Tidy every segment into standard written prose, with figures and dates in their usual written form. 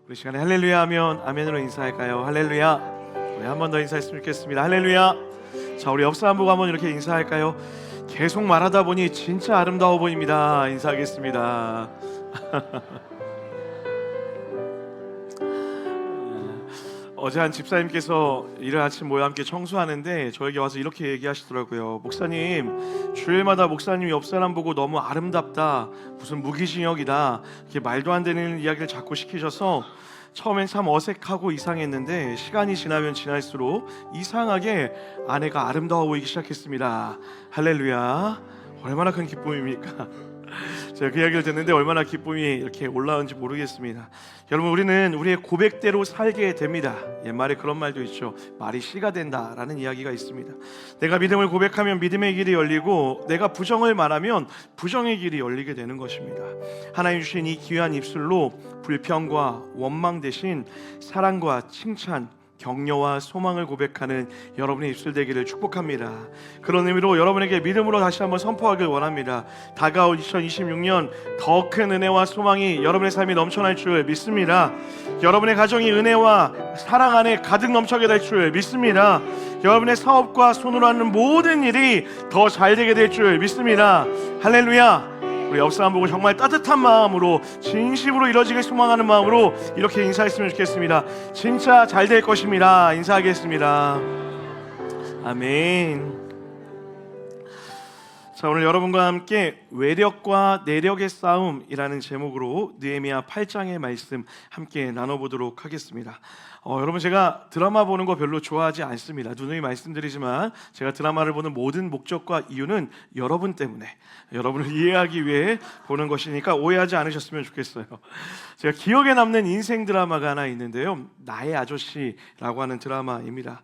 우리 시간에 할렐루야 하면 아멘으로 인사할까요? 할렐루야. 우리 한 번 더 인사했으면 좋겠습니다. 할렐루야. 자, 우리 옆 사람 보고 한번 이렇게 인사할까요? 계속 말하다 보니 진짜 아름다워 보입니다. 인사하겠습니다. 어제 한 집사님께서 이른 아침 모여 함께 청소하는데 저에게 와서 이렇게 얘기하시더라고요. 목사님, 주일마다 목사님 옆 사람 보고 너무 아름답다, 무슨 무기징역이다, 이렇게 말도 안 되는 이야기를 자꾸 시키셔서 처음엔 참 어색하고 이상했는데 시간이 지나면 지날수록 이상하게 아내가 아름다워 보이기 시작했습니다. 할렐루야. 얼마나 큰 기쁨입니까? 제가 그 이야기를 듣는데 얼마나 기쁨이 이렇게 올라오는지 모르겠습니다. 여러분, 우리는 우리의 고백대로 살게 됩니다. 옛말에 그런 말도 있죠. 말이 씨가 된다라는 이야기가 있습니다. 내가 믿음을 고백하면 믿음의 길이 열리고 내가 부정을 말하면 부정의 길이 열리게 되는 것입니다. 하나님 주신 이 귀한 입술로 불평과 원망 대신 사랑과 칭찬, 격려와 소망을 고백하는 여러분의 입술 되기를 축복합니다. 그런 의미로 여러분에게 믿음으로 다시 한번 선포하길 원합니다. 다가올 2026년 더 큰 은혜와 소망이 여러분의 삶에 넘쳐날 줄 믿습니다. 여러분의 가정이 은혜와 사랑 안에 가득 넘쳐게 될 줄 믿습니다. 여러분의 사업과 손으로 하는 모든 일이 더 잘 되게 될 줄 믿습니다. 할렐루야. 우리 옆 사람 보고 정말 따뜻한 마음으로, 진심으로 이루어지길 소망하는 마음으로 이렇게 인사했으면 좋겠습니다. 진짜 잘 될 것입니다. 인사하겠습니다. 아멘. 자, 오늘 여러분과 함께 외력과 내력의 싸움이라는 제목으로 느헤미야 8장의 말씀 함께 나눠보도록 하겠습니다. 여러분, 제가 드라마 보는 거 별로 좋아하지 않습니다. 누누이 말씀드리지만 제가 드라마를 보는 모든 목적과 이유는 여러분 때문에, 여러분을 이해하기 위해 보는 것이니까 오해하지 않으셨으면 좋겠어요. 제가 기억에 남는 인생 드라마가 하나 있는데요, 나의 아저씨라고 하는 드라마입니다.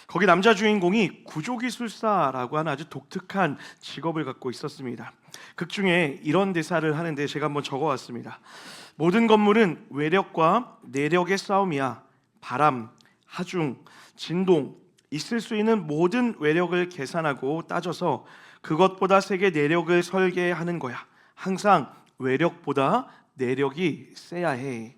거기 남자 주인공이 구조기술사라고 하는 아주 독특한 직업을 갖고 있었습니다. 극 중에 이런 대사를 하는데 제가 한번 적어왔습니다. 모든 건물은 외력과 내력의 싸움이야. 바람, 하중, 진동, 있을 수 있는 모든 외력을 계산하고 따져서 그것보다 세게 내력을 설계하는 거야. 항상 외력보다 내력이 세야 해.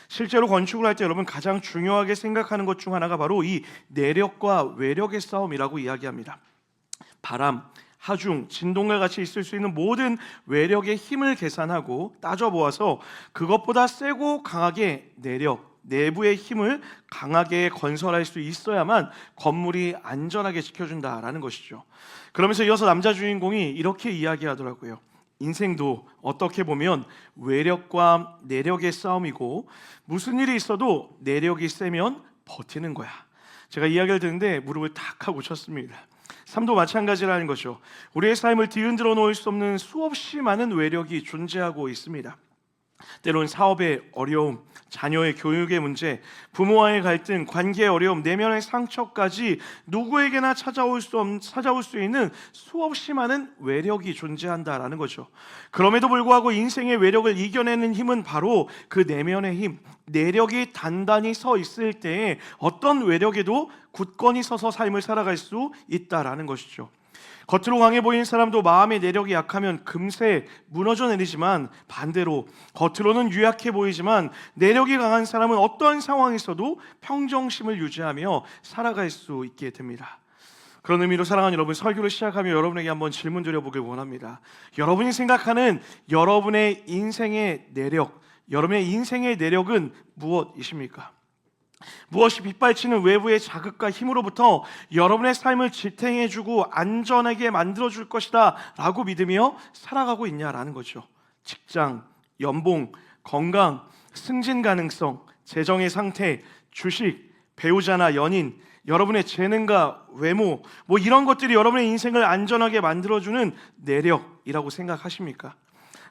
실제로 건축을 할 때 여러분 가장 중요하게 생각하는 것 중 하나가 바로 이 내력과 외력의 싸움이라고 이야기합니다. 바람, 하중, 진동과 같이 있을 수 있는 모든 외력의 힘을 계산하고 따져보아서 그것보다 세고 강하게 내력, 내부의 힘을 강하게 건설할 수 있어야만 건물이 안전하게 지켜준다라는 것이죠. 그러면서 이어서 남자 주인공이 이렇게 이야기하더라고요. 인생도 어떻게 보면 외력과 내력의 싸움이고 무슨 일이 있어도 내력이 세면 버티는 거야. 제가 이야기를 듣는데 무릎을 탁 하고 쳤습니다. 삶도 마찬가지라는 거죠. 우리의 삶을 뒤흔들어 놓을 수 없는 수없이 많은 외력이 존재하고 있습니다. 때로는 사업의 어려움, 자녀의 교육의 문제, 부모와의 갈등, 관계의 어려움, 내면의 상처까지 누구에게나 찾아올 수 있는 수없이 많은 외력이 존재한다라는 거죠. 그럼에도 불구하고 인생의 외력을 이겨내는 힘은 바로 그 내면의 힘, 내력이 단단히 서 있을 때에 어떤 외력에도 굳건히 서서 삶을 살아갈 수 있다라는 것이죠. 겉으로 강해 보이는 사람도 마음의 내력이 약하면 금세 무너져 내리지만, 반대로 겉으로는 유약해 보이지만 내력이 강한 사람은 어떠한 상황에서도 평정심을 유지하며 살아갈 수 있게 됩니다. 그런 의미로 사랑하는 여러분, 설교를 시작하며 여러분에게 한번 질문 드려보길 원합니다. 여러분이 생각하는 여러분의 인생의 내력, 여러분의 인생의 내력은 무엇이십니까? 무엇이 빗발치는 외부의 자극과 힘으로부터 여러분의 삶을 지탱해주고 안전하게 만들어줄 것이다 라고 믿으며 살아가고 있냐라는 거죠. 직장, 연봉, 건강, 승진 가능성, 재정의 상태, 주식, 배우자나 연인, 여러분의 재능과 외모, 이런 것들이 여러분의 인생을 안전하게 만들어주는 내력이라고 생각하십니까?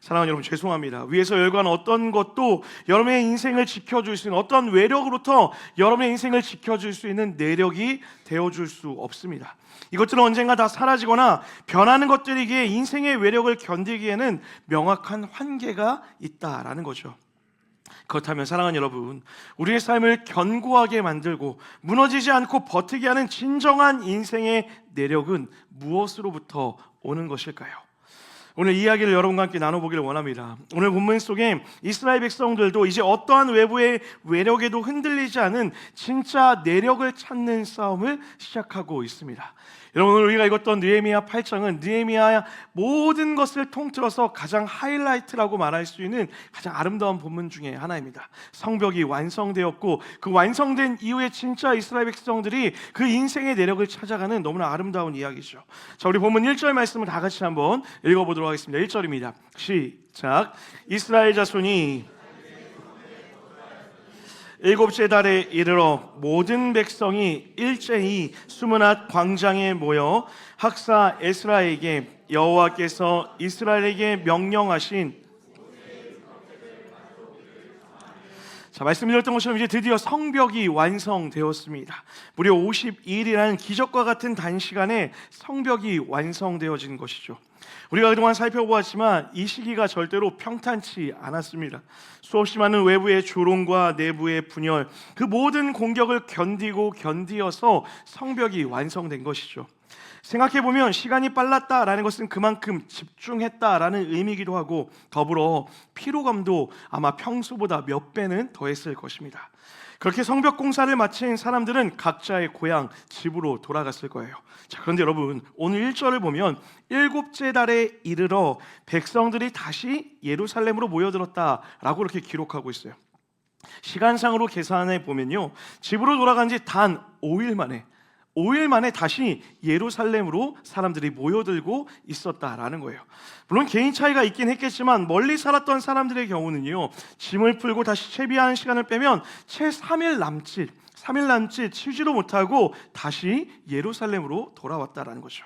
사랑하는 여러분, 죄송합니다. 위에서 열거한 어떤 것도 여러분의 인생을 지켜줄 수 있는, 어떤 외력으로부터 여러분의 인생을 지켜줄 수 있는 내력이 되어줄 수 없습니다. 이것들은 언젠가 다 사라지거나 변하는 것들이기에 인생의 외력을 견디기에는 명확한 한계가 있다라는 거죠. 그렇다면 사랑하는 여러분, 우리의 삶을 견고하게 만들고 무너지지 않고 버티게 하는 진정한 인생의 내력은 무엇으로부터 오는 것일까요? 오늘 이야기를 여러분과 함께 나눠보기를 원합니다. 오늘 본문 속에 이스라엘 백성들도 이제 어떠한 외부의 외력에도 흔들리지 않은 진짜 내력을 찾는 싸움을 시작하고 있습니다. 여러분, 오늘 우리가 읽었던 느헤미야 8장은 느헤미야의 모든 것을 통틀어서 가장 하이라이트라고 말할 수 있는 가장 아름다운 본문 중에 하나입니다. 성벽이 완성되었고 그 완성된 이후에 진짜 이스라엘 백성들이 그 인생의 내력을 찾아가는 너무나 아름다운 이야기죠. 자, 우리 본문 1절 말씀을 다 같이 한번 읽어보도록 하겠습니다. 1절입니다. 시작. 이스라엘 자손이 일곱째 달에 이르러 모든 백성이 일제히 수므낫 광장에 모여 학사 에스라에게 여호와께서 이스라엘에게 명령하신 말씀드렸던 것처럼 이제 드디어 성벽이 완성되었습니다. 무려 52일이라는 기적과 같은 단시간에 성벽이 완성되어진 것이죠. 우리가 그동안 살펴보았지만 이 시기가 절대로 평탄치 않았습니다. 수없이 많은 외부의 조롱과 내부의 분열, 그 모든 공격을 견디어서 성벽이 완성된 것이죠. 생각해보면 시간이 빨랐다라는 것은 그만큼 집중했다라는 의미이기도 하고 더불어 피로감도 아마 평소보다 몇 배는 더했을 것입니다. 그렇게 성벽 공사를 마친 사람들은 각자의 고향, 집으로 돌아갔을 거예요. 자, 그런데 여러분, 오늘 1절을 보면 일곱째 달에 이르러 백성들이 다시 예루살렘으로 모여들었다라고 이렇게 기록하고 있어요. 시간상으로 계산해 보면요, 집으로 돌아간 지 단 5일 만에 다시 예루살렘으로 사람들이 모여들고 있었다라는 거예요. 물론 개인 차이가 있긴 했겠지만 멀리 살았던 사람들의 경우는요, 짐을 풀고 다시 채비하는 시간을 빼면 채 3일 남짓 치지도 못하고 다시 예루살렘으로 돌아왔다라는 거죠.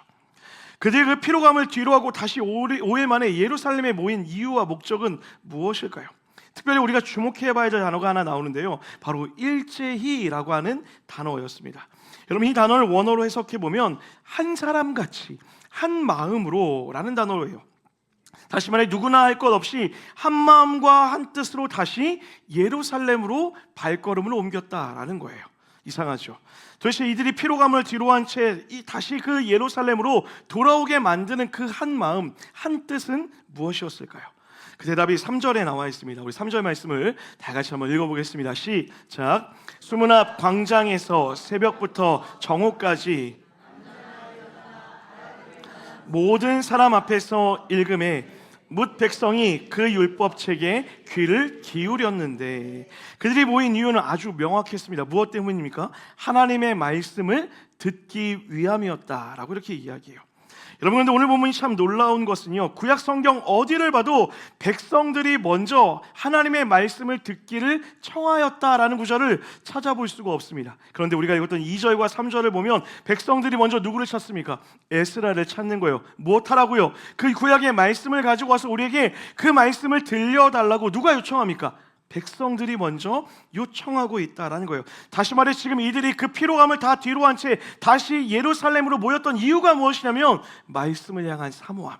그들의 그 피로감을 뒤로하고 다시 5일 만에 예루살렘에 모인 이유와 목적은 무엇일까요? 특별히 우리가 주목해봐야 될 단어가 하나 나오는데요, 바로 일제히라고 하는 단어였습니다. 여러분, 이 단어를 원어로 해석해보면 한 사람같이 한 마음으로 라는 단어예요. 다시 말해 누구나 할 것 없이 한 마음과 한 뜻으로 다시 예루살렘으로 발걸음을 옮겼다라는 거예요. 이상하죠? 도대체 이들이 피로감을 뒤로한 채 다시 그 예루살렘으로 돌아오게 만드는 그 한 마음, 한 뜻은 무엇이었을까요? 그 대답이 3절에 나와 있습니다. 우리 3절 말씀을 다 같이 한번 읽어보겠습니다. 시작. 수므낫 광장에서 새벽부터 정오까지 모든 사람 앞에서 읽음에 뭇 백성이 그 율법책에 귀를 기울였는데, 그들이 모인 이유는 아주 명확했습니다. 무엇 때문입니까? 하나님의 말씀을 듣기 위함이었다라고 이렇게 이야기해요. 여러분, 근데 오늘 본문이 참 놀라운 것은요, 구약 성경 어디를 봐도 백성들이 먼저 하나님의 말씀을 듣기를 청하였다라는 구절을 찾아볼 수가 없습니다. 그런데 우리가 읽었던 2절과 3절을 보면 백성들이 먼저 누구를 찾습니까? 에스라를 찾는 거예요. 무엇하라고요? 그 구약의 말씀을 가지고 와서 우리에게 그 말씀을 들려달라고 누가 요청합니까? 백성들이 먼저 요청하고 있다라는 거예요. 다시 말해 지금 이들이 그 피로감을 다 뒤로한 채 다시 예루살렘으로 모였던 이유가 무엇이냐면 말씀을 향한 사모함,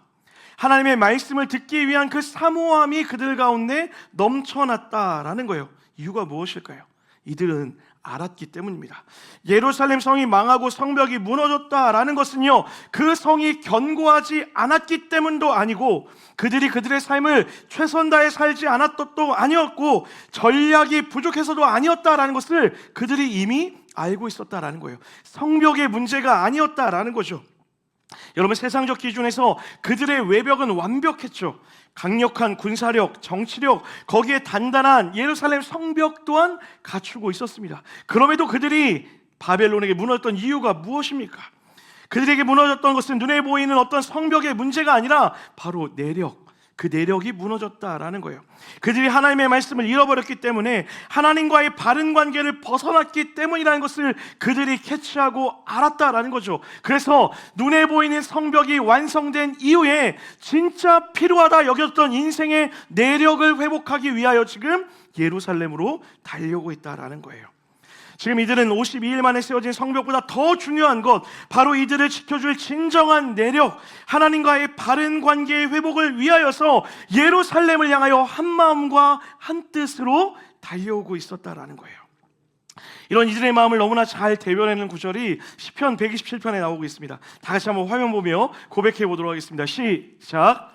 하나님의 말씀을 듣기 위한 그 사모함이 그들 가운데 넘쳐났다라는 거예요. 이유가 무엇일까요? 이들은 알았기 때문입니다. 예루살렘 성이 망하고 성벽이 무너졌다라는 것은요, 그 성이 견고하지 않았기 때문도 아니고 그들이 그들의 삶을 최선 다해 살지 않았던 것도 아니었고 전략이 부족해서도 아니었다라는 것을 그들이 이미 알고 있었다라는 거예요. 성벽의 문제가 아니었다라는 거죠. 여러분, 세상적 기준에서 그들의 외벽은 완벽했죠. 강력한 군사력, 정치력, 거기에 단단한 예루살렘 성벽 또한 갖추고 있었습니다. 그럼에도 그들이 바벨론에게 무너졌던 이유가 무엇입니까? 그들에게 무너졌던 것은 눈에 보이는 어떤 성벽의 문제가 아니라 바로 내력, 그 내력이 무너졌다라는 거예요. 그들이 하나님의 말씀을 잃어버렸기 때문에, 하나님과의 바른 관계를 벗어났기 때문이라는 것을 그들이 캐치하고 알았다라는 거죠. 그래서 눈에 보이는 성벽이 완성된 이후에 진짜 필요하다 여겼던 인생의 내력을 회복하기 위하여 지금 예루살렘으로 달려오고 있다라는 거예요. 지금 이들은 52일 만에 세워진 성벽보다 더 중요한 것, 바로 이들을 지켜줄 진정한 내력, 하나님과의 바른 관계의 회복을 위하여서 예루살렘을 향하여 한 마음과 한 뜻으로 달려오고 있었다라는 거예요. 이런 이들의 마음을 너무나 잘 대변하는 구절이 시편 127편에 나오고 있습니다. 다 같이 한번 화면 보며 고백해 보도록 하겠습니다. 시작.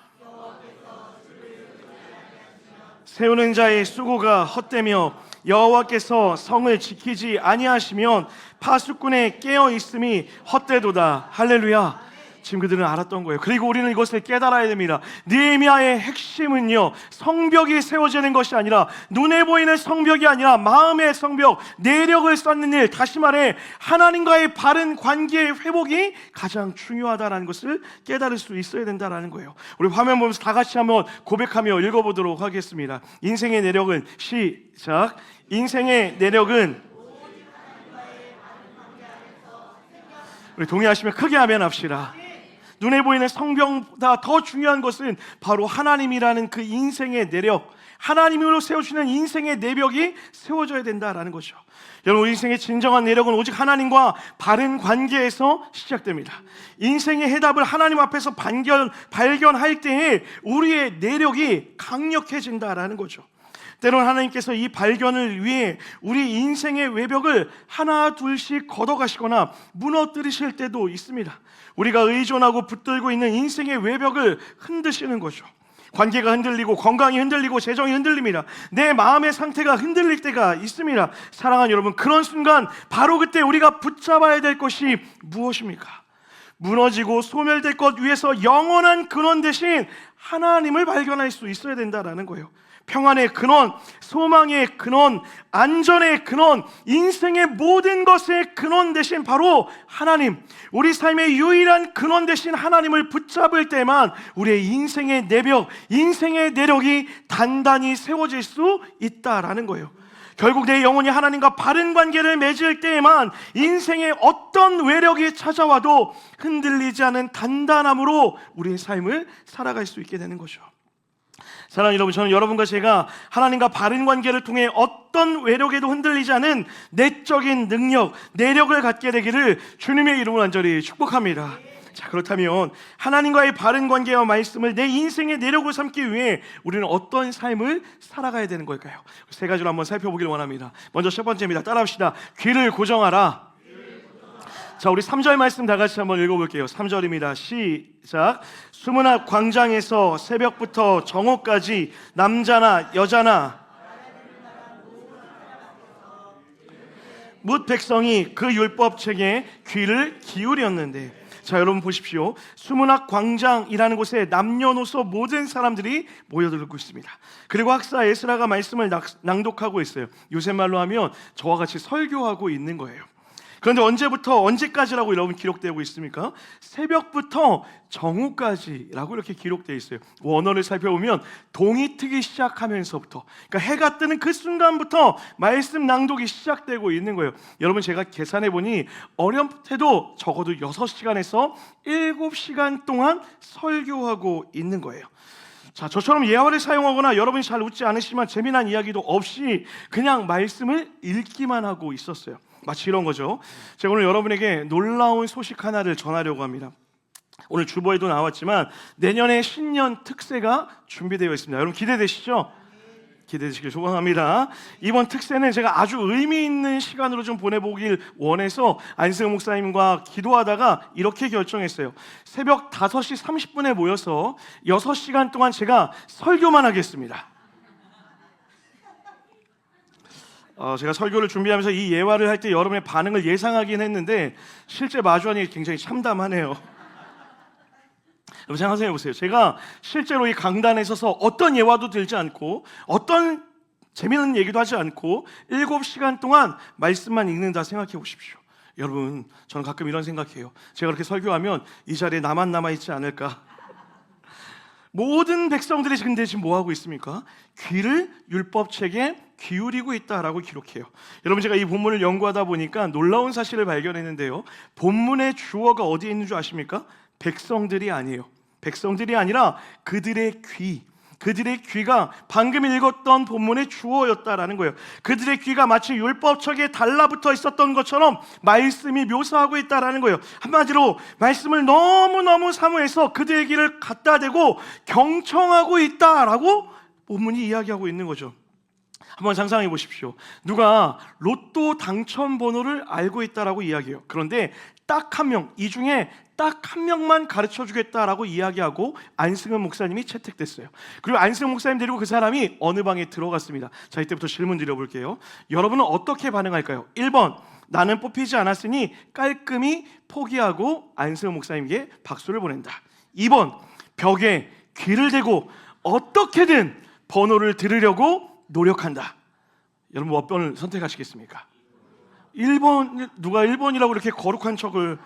세우는 자의 수고가 헛되며 여호와께서 성을 지키지 아니하시면 파수꾼의 깨어 있음이 헛되도다. 할렐루야. 지금 그들은 알았던 거예요. 그리고 우리는 이것을 깨달아야 됩니다. 느헤미야의 핵심은요, 성벽이 세워지는 것이 아니라, 눈에 보이는 성벽이 아니라 마음의 성벽, 내력을 쌓는 일, 다시 말해 하나님과의 바른 관계의 회복이 가장 중요하다는 것을 깨달을 수 있어야 된다는 거예요. 우리 화면 보면서 다 같이 한번 고백하며 읽어보도록 하겠습니다. 인생의 내력은, 시작. 인생의 내력은, 우리 동의하시면 크게 아멘 합시다. 눈에 보이는 성벽보다 더 중요한 것은 바로 하나님이라는 그 인생의 내력, 하나님으로 세워주는 인생의 내벽이 세워져야 된다라는 거죠. 여러분, 인생의 진정한 내력은 오직 하나님과 바른 관계에서 시작됩니다. 인생의 해답을 하나님 앞에서 발견할 때에 우리의 내력이 강력해진다라는 거죠. 때로는 하나님께서 이 발견을 위해 우리 인생의 외벽을 하나 둘씩 걷어가시거나 무너뜨리실 때도 있습니다. 우리가 의존하고 붙들고 있는 인생의 외벽을 흔드시는 거죠. 관계가 흔들리고, 건강이 흔들리고, 재정이 흔들립니다. 내 마음의 상태가 흔들릴 때가 있습니다. 사랑하는 여러분, 그런 순간 바로 그때 우리가 붙잡아야 될 것이 무엇입니까? 무너지고 소멸될 것 위에서 영원한 근원 대신 하나님을 발견할 수 있어야 된다는 거예요. 평안의 근원, 소망의 근원, 안전의 근원, 인생의 모든 것의 근원 대신 바로 하나님, 우리 삶의 유일한 근원 대신 하나님을 붙잡을 때만 우리의 인생의 내벽, 인생의 내력이 단단히 세워질 수 있다라는 거예요. 결국 내 영혼이 하나님과 바른 관계를 맺을 때에만 인생의 어떤 외력이 찾아와도 흔들리지 않은 단단함으로 우리의 삶을 살아갈 수 있게 되는 거죠. 사랑하는 여러분, 저는 여러분과 제가 하나님과 바른 관계를 통해 어떤 외력에도 흔들리지 않은 내적인 능력, 내력을 갖게 되기를 주님의 이름으로 간절히 축복합니다. 자, 그렇다면 하나님과의 바른 관계와 말씀을 내 인생의 내력을 삼기 위해 우리는 어떤 삶을 살아가야 되는 걸까요? 세 가지로 한번 살펴보길 원합니다. 먼저 첫 번째입니다. 따라합시다. 귀를 고정하라. 자, 우리 3절 말씀 다 같이 한번 읽어볼게요. 3절입니다. 시작. 수문학 광장에서 새벽부터 정오까지 남자나 여자나 뭇 백성이 그 율법책에 귀를 기울였는데, 자, 여러분 보십시오. 수문학 광장이라는 곳에 남녀노소 모든 사람들이 모여들고 있습니다. 그리고 학사 에스라가 말씀을 낭독하고 있어요. 요새 말로 하면 저와 같이 설교하고 있는 거예요. 그런데 언제부터 언제까지라고 여러분 기록되고 있습니까? 새벽부터 정오까지라고 이렇게 기록되어 있어요. 원어를 살펴보면 동이 트기 시작하면서부터, 그러니까 해가 뜨는 그 순간부터 말씀 낭독이 시작되고 있는 거예요. 여러분, 제가 계산해 보니 어렴풋해도 적어도 6시간에서 7시간 동안 설교하고 있는 거예요. 자, 저처럼 예화를 사용하거나 여러분이 잘 웃지 않으시면 재미난 이야기도 없이 그냥 말씀을 읽기만 하고 있었어요. 마치 이런 거죠. 제가 오늘 여러분에게 놀라운 소식 하나를 전하려고 합니다. 오늘 주보에도 나왔지만 내년에 신년 특세가 준비되어 있습니다. 여러분 기대되시죠? 기대되시길 소망합니다. 이번 특세는 제가 아주 의미 있는 시간으로 좀 보내보길 원해서 안승호 목사님과 기도하다가 이렇게 결정했어요. 새벽 5시 30분에 모여서 6시간 동안 제가 설교만 하겠습니다. 제가 설교를 준비하면서 이 예화를 할 때 여러분의 반응을 예상하긴 했는데 실제 마주하니 굉장히 참담하네요. 여러분 생각해 보세요. 제가 실제로 이 강단에 서서 어떤 예화도 들지 않고 어떤 재미있는 얘기도 하지 않고 7시간 동안 말씀만 읽는다 생각해 보십시오. 여러분, 저는 가끔 이런 생각해요. 제가 그렇게 설교하면 이 자리에 나만 남아있지 않을까. 모든 백성들이 근데 지금 뭐하고 있습니까? 귀를 율법책에 기울이고 있다라고 기록해요. 여러분, 제가 이 본문을 연구하다 보니까 놀라운 사실을 발견했는데요. 본문의 주어가 어디에 있는 줄 아십니까? 백성들이 아니에요. 백성들이 아니라 그들의 귀, 그들의 귀가 방금 읽었던 본문의 주어였다라는 거예요. 그들의 귀가 마치 율법책에 달라붙어 있었던 것처럼 말씀이 묘사하고 있다라는 거예요. 한마디로 말씀을 너무너무 사모해서 그들의 귀를 갖다 대고 경청하고 있다라고 본문이 이야기하고 있는 거죠. 한번 상상해 보십시오. 누가 로또 당첨 번호를 알고 있다라고 이야기해요. 그런데 딱 한 명, 이 중에 딱 한 명만 가르쳐 주겠다라고 이야기하고 안승은 목사님이 채택됐어요. 그리고 안승은 목사님 데리고 그 사람이 어느 방에 들어갔습니다. 자, 이때부터 질문 드려볼게요. 여러분은 어떻게 반응할까요? 1번, 나는 뽑히지 않았으니 깔끔히 포기하고 안승은 목사님에게 박수를 보낸다. 2번, 벽에 귀를 대고 어떻게든 번호를 들으려고 노력한다. 여러분 몇 번을 선택하시겠습니까? 1번, 누가 1번이라고 이렇게 거룩한 척을.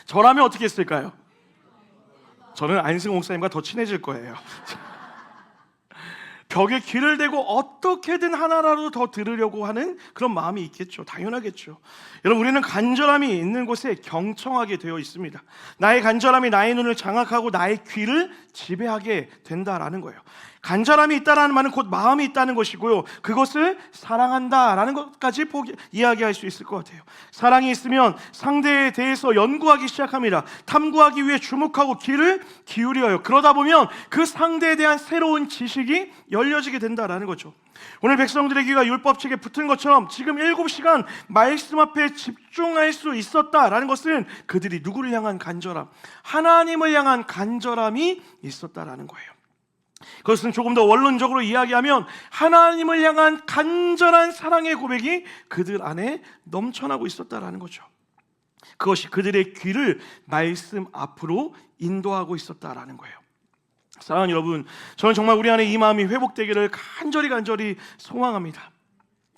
저라면 어떻게 했을까요? 저는 안승호 목사님과 더 친해질 거예요. 벽에 귀를 대고 어떻게든 하나라도 더 들으려고 하는 그런 마음이 있겠죠. 당연하겠죠. 여러분, 우리는 간절함이 있는 곳에 경청하게 되어 있습니다. 나의 간절함이 나의 눈을 장악하고 나의 귀를 지배하게 된다라는 거예요. 간절함이 있다라는 말은 곧 마음이 있다는 것이고요, 그것을 사랑한다라는 것까지 이야기할 수 있을 것 같아요. 사랑이 있으면 상대에 대해서 연구하기 시작합니다. 탐구하기 위해 주목하고 귀를 기울여요. 그러다 보면 그 상대에 대한 새로운 지식이 열려지게 된다라는 거죠. 오늘 백성들의 귀가 율법책에 붙은 것처럼 지금 7시간 말씀 앞에 집중할 수 있었다라는 것은 그들이 누구를 향한 간절함, 하나님을 향한 간절함이 있었다라는 거예요. 그것은 조금 더 원론적으로 이야기하면 하나님을 향한 간절한 사랑의 고백이 그들 안에 넘쳐나고 있었다라는 거죠. 그것이 그들의 귀를 말씀 앞으로 인도하고 있었다라는 거예요. 사랑하는 여러분, 저는 정말 우리 안에 이 마음이 회복되기를 간절히 소망합니다.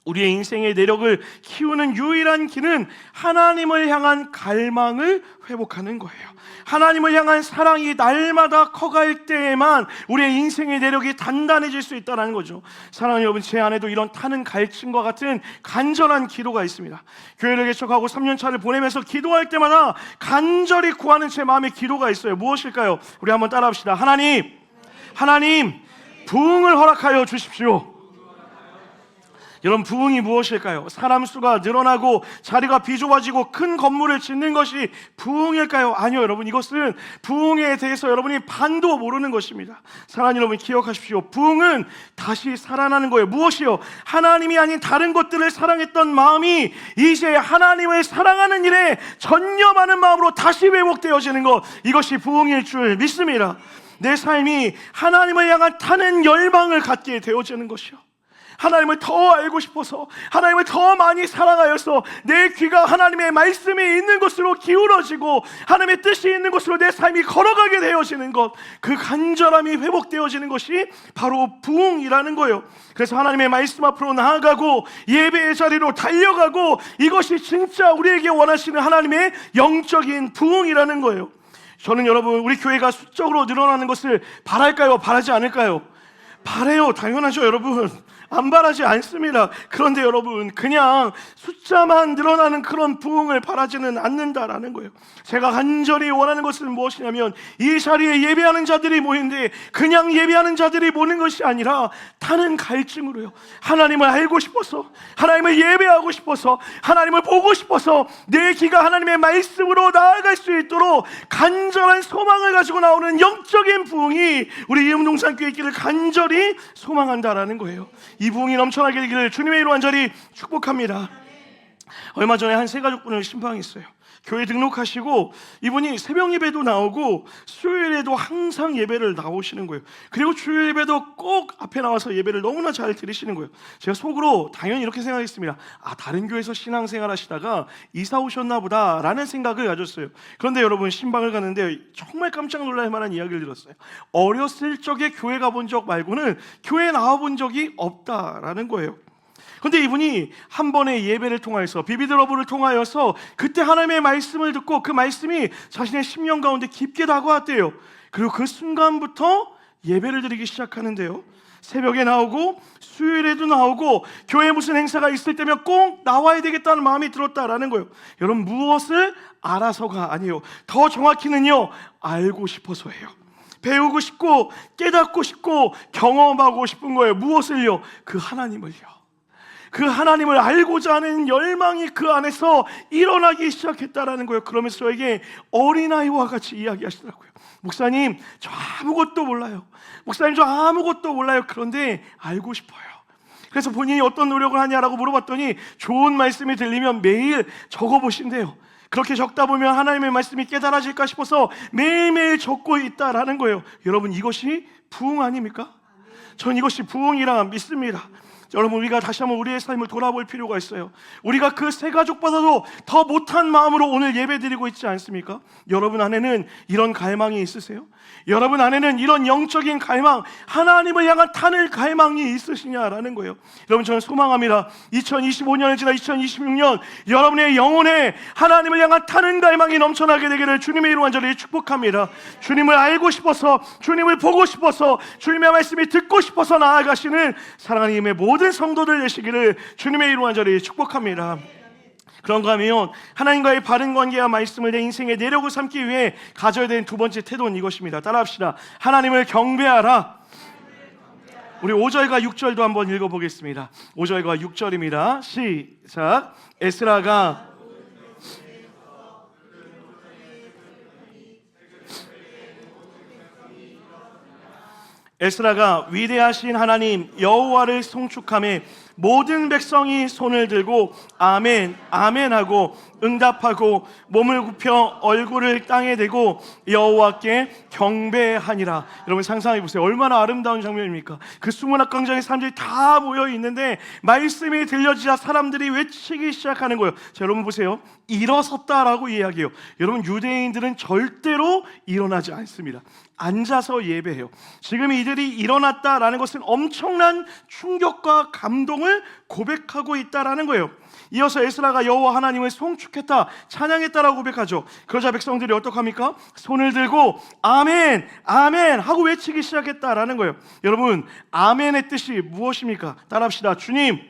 우리의 인생의 내력을 키우는 유일한 길은 하나님을 향한 갈망을 회복하는 거예요. 하나님을 향한 사랑이 날마다 커갈 때에만 우리의 인생의 내력이 단단해질 수 있다는 거죠. 사랑하는 여러분, 제 안에도 이런 타는 갈증과 같은 간절한 기도가 있습니다. 교회를 개척하고 3년차를 보내면서 기도할 때마다 간절히 구하는 제 마음의 기도가 있어요. 무엇일까요? 우리 한번 따라합시다. 하나님, 부흥을 허락하여 주십시오. 여러분, 부흥이 무엇일까요? 사람 수가 늘어나고 자리가 비좁아지고 큰 건물을 짓는 것이 부흥일까요? 아니요, 여러분, 이것은 부흥에 대해서 여러분이 반도 모르는 것입니다. 사랑하는 여러분, 기억하십시오. 부흥은 다시 살아나는 거예요. 무엇이요? 하나님이 아닌 다른 것들을 사랑했던 마음이 이제 하나님을 사랑하는 일에 전념하는 마음으로 다시 회복되어지는 것, 이것이 부흥일 줄 믿습니다. 내 삶이 하나님을 향한 타는 열망을 갖게 되어지는 것이요, 하나님을 더 알고 싶어서, 하나님을 더 많이 사랑하여서 내 귀가 하나님의 말씀이 있는 곳으로 기울어지고 하나님의 뜻이 있는 곳으로 내 삶이 걸어가게 되어지는 것, 그 간절함이 회복되어지는 것이 바로 부흥이라는 거예요. 그래서 하나님의 말씀 앞으로 나아가고 예배의 자리로 달려가고, 이것이 진짜 우리에게 원하시는 하나님의 영적인 부흥이라는 거예요. 저는 여러분, 우리 교회가 수적으로 늘어나는 것을 바랄까요? 바라지 않을까요? 바라요. 당연하죠, 여러분. 안 바라지 않습니다. 그런데 여러분, 그냥 숫자만 늘어나는 그런 부흥을 바라지는 않는다라는 거예요. 제가 간절히 원하는 것은 무엇이냐면, 이 자리에 예배하는 자들이 모이는데 그냥 예배하는 자들이 모는 것이 아니라 타는 갈증으로요, 하나님을 알고 싶어서, 하나님을 예배하고 싶어서, 하나님을 보고 싶어서 내 귀가 하나님의 말씀으로 나아갈 수 있도록 간절한 소망을 가지고 나오는 영적인 부흥이 우리 이음동산교회 있기를 간절히 소망한다라는 거예요. 이 부흥이 넘쳐나게 되기를 주님의 이름으로 간절히 축복합니다. 얼마 전에 한 세 가족분을 신방했어요. 교회 등록하시고 이분이 새벽 예배도 나오고 수요일에도 항상 예배를 나오시는 거예요. 그리고 주일 예배도 꼭 앞에 나와서 예배를 너무나 잘 들으시는 거예요. 제가 속으로 당연히 이렇게 생각했습니다. 다른 교회에서 신앙생활 하시다가 이사 오셨나 보다 라는 생각을 가졌어요. 그런데 여러분, 신방을 가는데 정말 깜짝 놀랄 만한 이야기를 들었어요. 어렸을 적에 교회 가본 적 말고는 교회에 나와본 적이 없다라는 거예요. 그런데 이분이 한 번의 예배를 통하여서, 비비드러브를 통하여서 그때 하나님의 말씀을 듣고 그 말씀이 자신의 심령 가운데 깊게 다가왔대요. 그리고 그 순간부터 예배를 드리기 시작하는데요, 새벽에 나오고 수요일에도 나오고 교회에 무슨 행사가 있을 때면 꼭 나와야 되겠다는 마음이 들었다라는 거예요. 여러분, 무엇을 알아서가 아니에요. 더 정확히는요, 알고 싶어서예요. 배우고 싶고 깨닫고 싶고 경험하고 싶은 거예요. 무엇을요? 그 하나님을요. 그 하나님을 알고자 하는 열망이 그 안에서 일어나기 시작했다라는 거예요. 그러면서 저에게 어린아이와 같이 이야기하시더라고요. 목사님, 저 아무것도 몰라요. 목사님, 저 아무것도 몰라요. 그런데 알고 싶어요. 그래서 본인이 어떤 노력을 하냐라고 물어봤더니 좋은 말씀이 들리면 매일 적어보신대요. 그렇게 적다 보면 하나님의 말씀이 깨달아질까 싶어서 매일매일 적고 있다라는 거예요. 여러분, 이것이 부흥 아닙니까? 전 이것이 부흥이라 믿습니다. 여러분, 우리가 다시 한번 우리의 삶을 돌아볼 필요가 있어요. 우리가 그 세 가족보다도 더 못한 마음으로 오늘 예배드리고 있지 않습니까? 여러분 안에는 이런 갈망이 있으세요? 여러분 안에는 이런 영적인 갈망, 하나님을 향한 타는 갈망이 있으시냐라는 거예요. 여러분, 저는 소망합니다. 2025년을 지나 2026년 여러분의 영혼에 하나님을 향한 타는 갈망이 넘쳐나게 되기를 주님의 이름 간절히 축복합니다. 주님을 알고 싶어서, 주님을 보고 싶어서, 주님의 말씀이 듣고 싶어서 나아가시는 사랑하는 모든 성도들 되시기를 주님의 이름 간절히 축복합니다. 그런가 하면 하나님과의 바른 관계와 말씀을 내 인생의 내력을 삼기 위해 가져야 되는 두 번째 태도는 이것입니다. 따라합시다. 하나님을 경배하라. 우리 5절과 6절도 한번 읽어보겠습니다. 5절과 6절입니다. 시작. 에스라가 위대하신 하나님 여호와를 송축하며 모든 백성이 손을 들고 아멘 아멘 하고 응답하고 몸을 굽혀 얼굴을 땅에 대고 여호와께 경배하니라. 여러분, 상상해 보세요. 얼마나 아름다운 장면입니까? 그 수문학광장에 사람들이 다 모여 있는데 말씀이 들려지자 사람들이 외치기 시작하는 거예요. 자, 여러분 보세요. 일어섰다라고 이야기해요. 여러분, 유대인들은 절대로 일어나지 않습니다. 앉아서 예배해요. 지금 이들이 일어났다라는 것은 엄청난 충격과 감동을 고백하고 있다라는 거예요. 이어서 에스라가 여호와 하나님을 송축했다, 찬양했다라고 고백하죠. 그러자 백성들이 어떡합니까? 손을 들고 아멘 아멘 하고 외치기 시작했다라는 거예요. 여러분, 아멘의 뜻이 무엇입니까? 따라합시다. 주님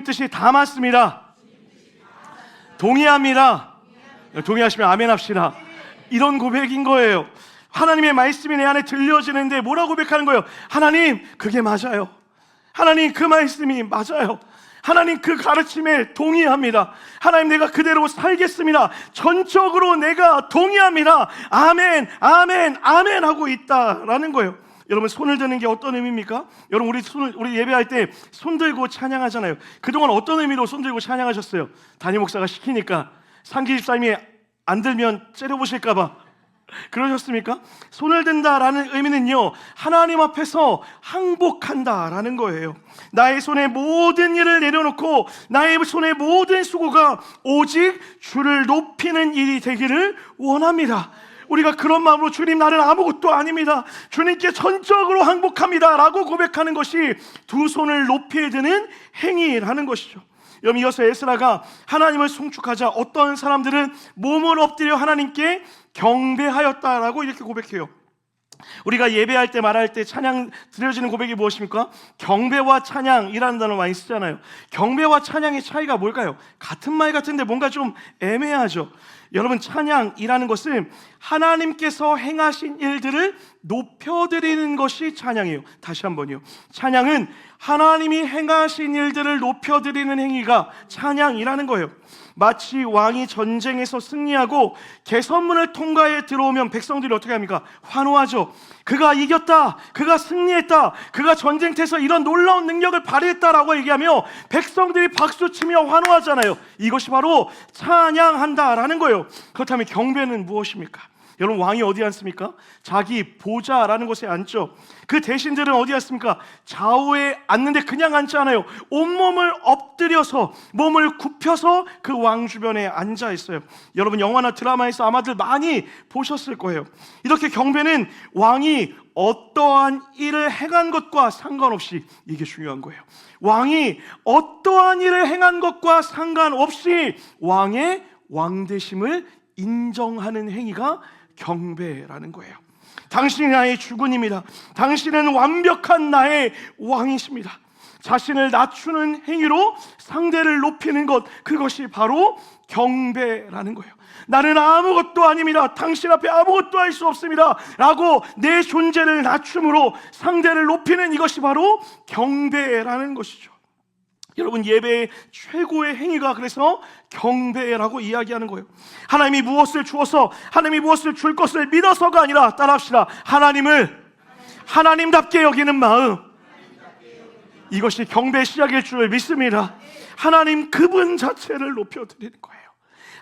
뜻이 다 맞습니다. 동의합니다. 동의하시면 아멘 합시다. 이런 고백인 거예요. 하나님의 말씀이 내 안에 들려지는데 뭐라고 고백하는 거예요? 하나님, 그게 맞아요. 하나님, 그 말씀이 맞아요. 하나님, 그 가르침에 동의합니다. 하나님, 내가 그대로 살겠습니다. 전적으로 내가 동의합니다. 아멘 아멘 아멘 하고 있다라는 거예요. 여러분, 손을 드는 게 어떤 의미입니까? 여러분, 우리 예배할 때 손 들고 찬양하잖아요. 그동안 어떤 의미로 손 들고 찬양하셨어요? 담임 목사가 시키니까 상기 집사님이 안 들면 째려보실까 봐 그러셨습니까? 손을 든다라는 의미는요, 하나님 앞에서 항복한다라는 거예요. 나의 손에 모든 일을 내려놓고 나의 손에 모든 수고가 오직 주를 높이는 일이 되기를 원합니다. 우리가 그런 마음으로 주님, 나는 아무것도 아닙니다, 주님께 전적으로 항복합니다 라고 고백하는 것이 두 손을 높이 드는 행위라는 것이죠. 여러분, 이어서 에스라가 하나님을 송축하자 어떤 사람들은 몸을 엎드려 하나님께 경배하였다라고 이렇게 고백해요. 우리가 예배할 때, 말할 때 찬양 드려지는 고백이 무엇입니까? 경배와 찬양이라는 단어 많이 쓰잖아요. 경배와 찬양의 차이가 뭘까요? 같은 말 같은데 뭔가 좀 애매하죠. 여러분, 찬양이라는 것은 하나님께서 행하신 일들을 높여드리는 것이 찬양이에요. 다시 한번요. 찬양은 하나님이 행하신 일들을 높여드리는 행위가 찬양이라는 거예요. 마치 왕이 전쟁에서 승리하고 개선문을 통과해 들어오면 백성들이 어떻게 합니까? 환호하죠. 그가 이겼다, 그가 승리했다, 그가 전쟁터에서 이런 놀라운 능력을 발휘했다라고 얘기하며 백성들이 박수치며 환호하잖아요. 이것이 바로 찬양한다라는 거예요. 그렇다면 경배는 무엇입니까? 여러분, 왕이 어디 앉습니까? 자기 보좌라는 곳에 앉죠. 그 대신들은 어디 앉습니까? 좌우에 앉는데 그냥 앉지 않아요. 온몸을 엎드려서 몸을 굽혀서 그 왕 주변에 앉아 있어요. 여러분, 영화나 드라마에서 아마들 많이 보셨을 거예요. 이렇게 경배는 왕이 어떠한 일을 행한 것과 상관없이, 이게 중요한 거예요. 왕이 어떠한 일을 행한 것과 상관없이 왕의 왕되심을 인정하는 행위가 경배라는 거예요. 당신이 나의 주군입니다. 당신은 완벽한 나의 왕이십니다. 자신을 낮추는 행위로 상대를 높이는 것, 그것이 바로 경배라는 거예요. 나는 아무것도 아닙니다, 당신 앞에 아무것도 할 수 없습니다 라고 내 존재를 낮춤으로 상대를 높이는 이것이 바로 경배라는 것이죠. 여러분, 예배의 최고의 행위가 그래서 경배라고 이야기하는 거예요. 하나님이 무엇을 주어서, 하나님이 무엇을 줄 것을 믿어서가 아니라, 따라합시다, 하나님을 하나님답게 여기는 마음, 이것이 경배의 시작일 줄 믿습니다. 하나님 그분 자체를 높여드리는 거예요.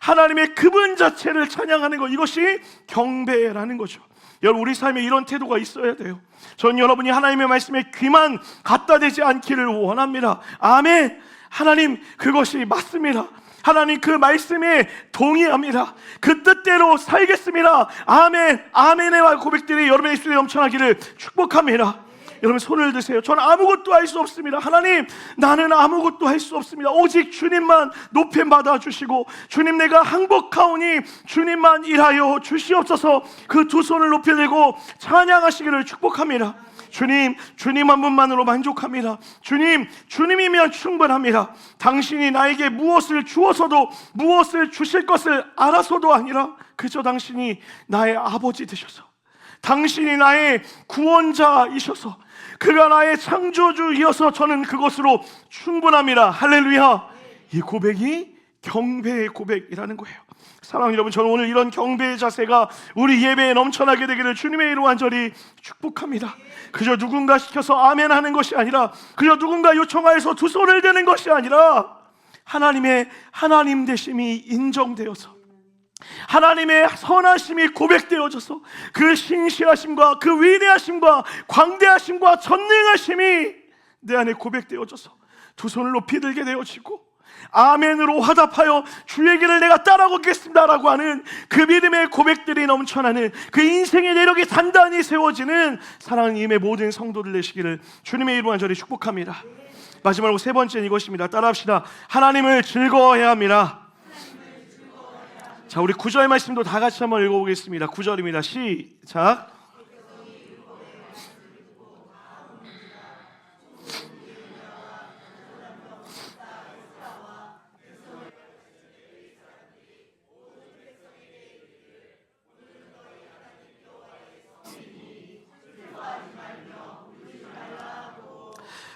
하나님의 그분 자체를 찬양하는 것, 이것이 경배라는 거죠. 여러분, 우리 삶에 이런 태도가 있어야 돼요. 전 여러분이 하나님의 말씀에 귀만 갖다 대지 않기를 원합니다. 아멘. 하나님 그것이 맞습니다. 하나님 그 말씀에 동의합니다. 그 뜻대로 살겠습니다. 아멘. 아멘의 고백들이 여러분의 입술에 넘쳐나기를 축복합니다. 여러분, 손을 드세요. 저는 아무것도 할 수 없습니다. 하나님, 나는 아무것도 할 수 없습니다. 오직 주님만 높임 받아 주시고, 주님 내가 항복하오니 주님만 일하여 주시옵소서. 그 두 손을 높이 들고 찬양하시기를 축복합니다. 주님, 주님 한 분만으로 만족합니다. 주님, 주님이면 충분합니다. 당신이 나에게 무엇을 주어서도, 무엇을 주실 것을 알아서도 아니라, 그저 당신이 나의 아버지 되셔서, 당신이 나의 구원자이셔서, 그가 나의 창조주이어서 저는 그것으로 충분합니다. 할렐루야. 이 고백이 경배의 고백이라는 거예요. 사랑하는 여러분, 저는 오늘 이런 경배의 자세가 우리 예배에 넘쳐나게 되기를 주님의 이름 간절히 축복합니다. 그저 누군가 시켜서 아멘 하는 것이 아니라, 그저 누군가 요청하여서 두 손을 드는 것이 아니라, 하나님의 하나님 되심이 인정되어서, 하나님의 선하심이 고백되어져서, 그 신실하심과 그 위대하심과 광대하심과 전능하심이 내 안에 고백되어져서 두 손을 높이 들게 되어지고, 아멘으로 화답하여 주의 길을 내가 따라오겠습니다 라고 하는 그 믿음의 고백들이 넘쳐나는, 그 인생의 내력이 단단히 세워지는 사랑하는 님의 모든 성도들 되시기를 주님의 이름으로 간절히 축복합니다. 마지막으로 세 번째는 이것입니다. 따라합시다. 하나님을 즐거워해야 합니다. 자, 우리 9절 말씀도 다 같이 한번 읽어보겠습니다. 9절입니다. 시작.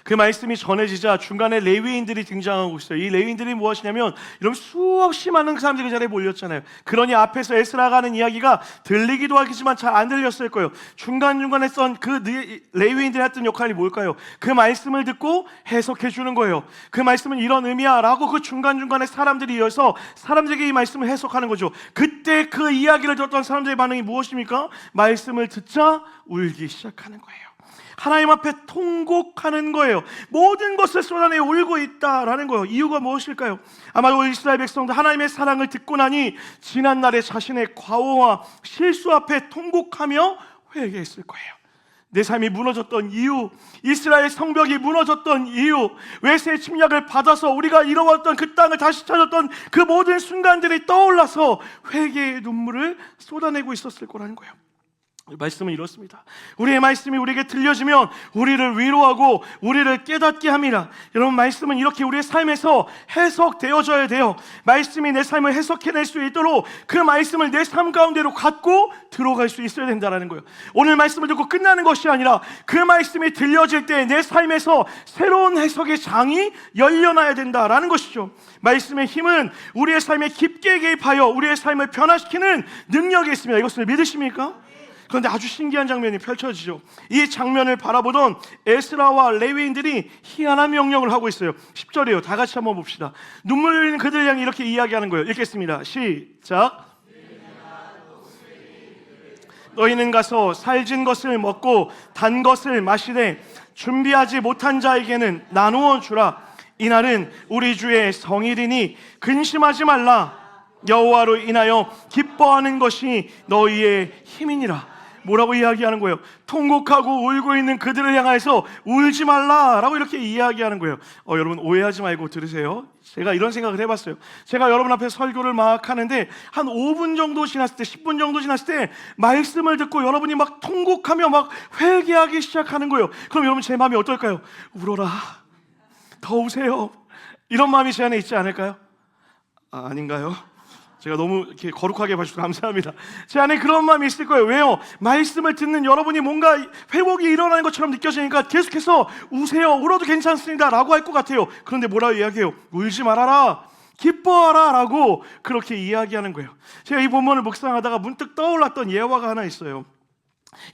그 말씀이 전해지자 중간에 레위인들이 등장하고 있어요. 이 레위인들이 무엇이냐면, 여러분, 수없이 많은 사람들이 그 자리에 몰렸잖아요. 그러니 앞에서 에스라가 하는 이야기가 들리기도 하겠지만 잘 안 들렸을 거예요. 중간중간에 썬 그 레위인들이 했던 역할이 뭘까요? 그 말씀을 듣고 해석해 주는 거예요. 그 말씀은 이런 의미야 라고 그 중간중간에 사람들이 이어서 사람들에게 이 말씀을 해석하는 거죠. 그때 그 이야기를 들었던 사람들의 반응이 무엇입니까? 말씀을 듣자 울기 시작하는 거예요. 하나님 앞에 통곡하는 거예요. 모든 것을 쏟아내 울고 있다라는 거예요. 이유가 무엇일까요? 아마도 이스라엘 백성도 하나님의 사랑을 듣고 나니 지난날의 자신의 과오와 실수 앞에 통곡하며 회개했을 거예요. 내 삶이 무너졌던 이유, 이스라엘 성벽이 무너졌던 이유, 외세 침략을 받아서 우리가 잃어왔던 그 땅을 다시 찾았던 그 모든 순간들이 떠올라서 회개의 눈물을 쏟아내고 있었을 거라는 거예요. 말씀은 이렇습니다. 우리의 말씀이 우리에게 들려지면 우리를 위로하고 우리를 깨닫게 합니다. 여러분, 말씀은 이렇게 우리의 삶에서 해석되어져야 돼요. 말씀이 내 삶을 해석해낼 수 있도록 그 말씀을 내 삶 가운데로 갖고 들어갈 수 있어야 된다는 거예요. 오늘 말씀을 듣고 끝나는 것이 아니라 그 말씀이 들려질 때 내 삶에서 새로운 해석의 장이 열려나야 된다는 것이죠. 말씀의 힘은 우리의 삶에 깊게 개입하여 우리의 삶을 변화시키는 능력이 있습니다. 이것을 믿으십니까? 그런데 아주 신기한 장면이 펼쳐지죠. 이 장면을 바라보던 에스라와 레위인들이 희한한 명령을 하고 있어요. 10절이에요. 다 같이 한번 봅시다. 눈물 흘리는 그들을 향해 이렇게 이야기하는 거예요. 읽겠습니다. 시작. 너희는 가서 살진 것을 먹고 단 것을 마시되 준비하지 못한 자에게는 나누어 주라. 이날은 우리 주의 성일이니 근심하지 말라. 여호와로 인하여 기뻐하는 것이 너희의 힘이니라. 뭐라고 이야기하는 거예요? 통곡하고 울고 있는 그들을 향해서 울지 말라라고 이렇게 이야기하는 거예요. 여러분, 오해하지 말고 들으세요. 제가 이런 생각을 해봤어요. 제가 여러분 앞에 설교를 막 하는데 한 5분 정도 지났을 때, 10분 정도 지났을 때 말씀을 듣고 여러분이 막 통곡하며 막 회개하기 시작하는 거예요. 그럼 여러분, 제 마음이 어떨까요? 울어라, 더 우세요, 이런 마음이 제 안에 있지 않을까요? 아닌가요? 제가 너무 이렇게 거룩하게 봐주셔서 감사합니다. 제 안에 그런 마음이 있을 거예요. 왜요? 말씀을 듣는 여러분이 뭔가 회복이 일어나는 것처럼 느껴지니까 계속해서 우세요. 울어도 괜찮습니다 라고 할 것 같아요. 그런데 뭐라고 이야기해요? 울지 말아라, 기뻐하라 라고 그렇게 이야기하는 거예요. 제가 이 본문을 묵상하다가 문득 떠올랐던 예화가 하나 있어요.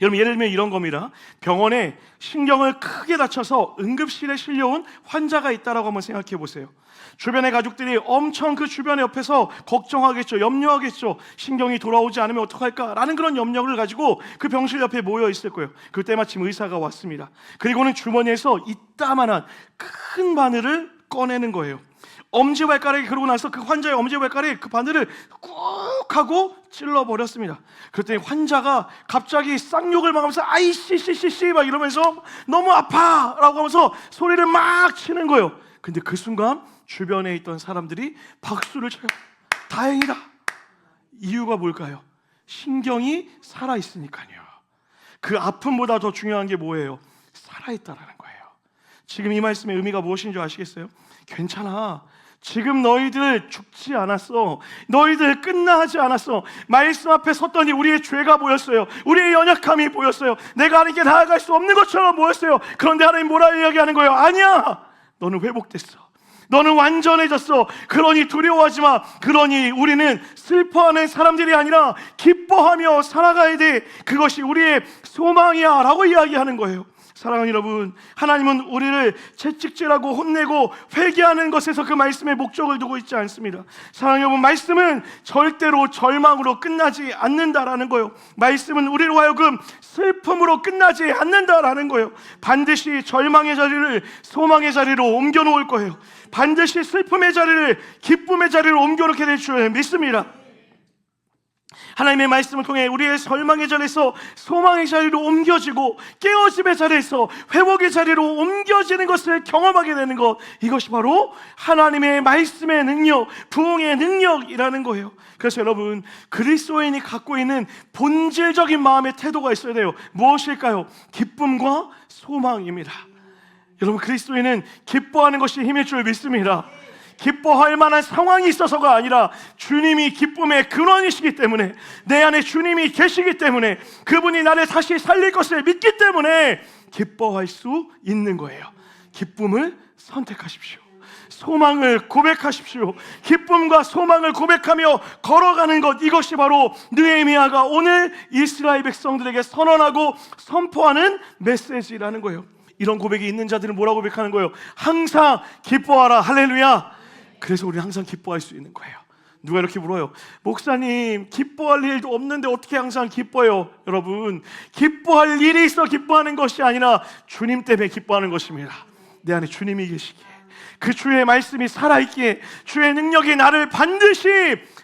여러분, 예를 들면 이런 겁니다. 병원에 신경을 크게 다쳐서 응급실에 실려온 환자가 있다라고 한번 생각해 보세요. 주변의 가족들이 엄청 그 주변에 옆에서 걱정하겠죠, 염려하겠죠. 신경이 돌아오지 않으면 어떡할까라는 그런 염려를 가지고 그 병실 옆에 모여 있을 거예요. 그때 마침 의사가 왔습니다. 그리고는 주머니에서 이따만한 큰 바늘을 꺼내는 거예요. 엄지발가락이, 그러고 나서 그 환자의 엄지발가락에 그 바늘을 꾹 하고 찔러버렸습니다. 그랬더니 환자가 갑자기 쌍욕을 막 하면서 아이씨씨씨씨 막 이러면서 너무 아파 라고 하면서 소리를 막 치는 거예요. 근데 그 순간 주변에 있던 사람들이 박수를 쳐요. 다행이다. 이유가 뭘까요? 신경이 살아있으니까요. 그 아픔보다 더 중요한 게 뭐예요? 살아있다라는 거예요. 지금 이 말씀의 의미가 무엇인 줄 아시겠어요? 괜찮아, 지금 너희들 죽지 않았어. 너희들 끝나지 않았어. 말씀 앞에 섰더니 우리의 죄가 보였어요. 우리의 연약함이 보였어요. 내가 하나님께 나아갈 수 없는 것처럼 보였어요. 그런데 하나님 뭐라 이야기하는 거예요? 아니야, 너는 회복됐어. 너는 완전해졌어. 그러니 두려워하지 마. 그러니 우리는 슬퍼하는 사람들이 아니라 기뻐하며 살아가야 돼. 그것이 우리의 소망이야 라고 이야기하는 거예요. 사랑하는 여러분, 하나님은 우리를 채찍질하고 혼내고 회개하는 것에서 그 말씀의 목적을 두고 있지 않습니다. 사랑하는 여러분, 말씀은 절대로 절망으로 끝나지 않는다라는 거예요. 말씀은 우리로 하여금 슬픔으로 끝나지 않는다라는 거예요. 반드시 절망의 자리를 소망의 자리로 옮겨놓을 거예요. 반드시 슬픔의 자리를 기쁨의 자리로 옮겨놓게 될 줄 믿습니다. 하나님의 말씀을 통해 우리의 절망의 자리에서 소망의 자리로 옮겨지고 깨어짐의 자리에서 회복의 자리로 옮겨지는 것을 경험하게 되는 것, 이것이 바로 하나님의 말씀의 능력, 부흥의 능력이라는 거예요. 그래서 여러분, 그리스도인이 갖고 있는 본질적인 마음의 태도가 있어야 돼요. 무엇일까요? 기쁨과 소망입니다. 여러분, 그리스도인은 기뻐하는 것이 힘일 줄 믿습니다. 기뻐할 만한 상황이 있어서가 아니라 주님이 기쁨의 근원이시기 때문에, 내 안에 주님이 계시기 때문에, 그분이 나를 다시 살릴 것을 믿기 때문에 기뻐할 수 있는 거예요. 기쁨을 선택하십시오. 소망을 고백하십시오. 기쁨과 소망을 고백하며 걸어가는 것, 이것이 바로 느헤미야가 오늘 이스라엘 백성들에게 선언하고 선포하는 메시지라는 거예요. 이런 고백이 있는 자들은 뭐라고 고백하는 거예요? 항상 기뻐하라. 할렐루야. 그래서 우리는 항상 기뻐할 수 있는 거예요. 누가 이렇게 물어요. 목사님, 기뻐할 일도 없는데 어떻게 항상 기뻐요? 여러분, 기뻐할 일이 있어 기뻐하는 것이 아니라 주님 때문에 기뻐하는 것입니다. 내 안에 주님이 계시기에, 그 주의 말씀이 살아있기에, 주의 능력이 나를 반드시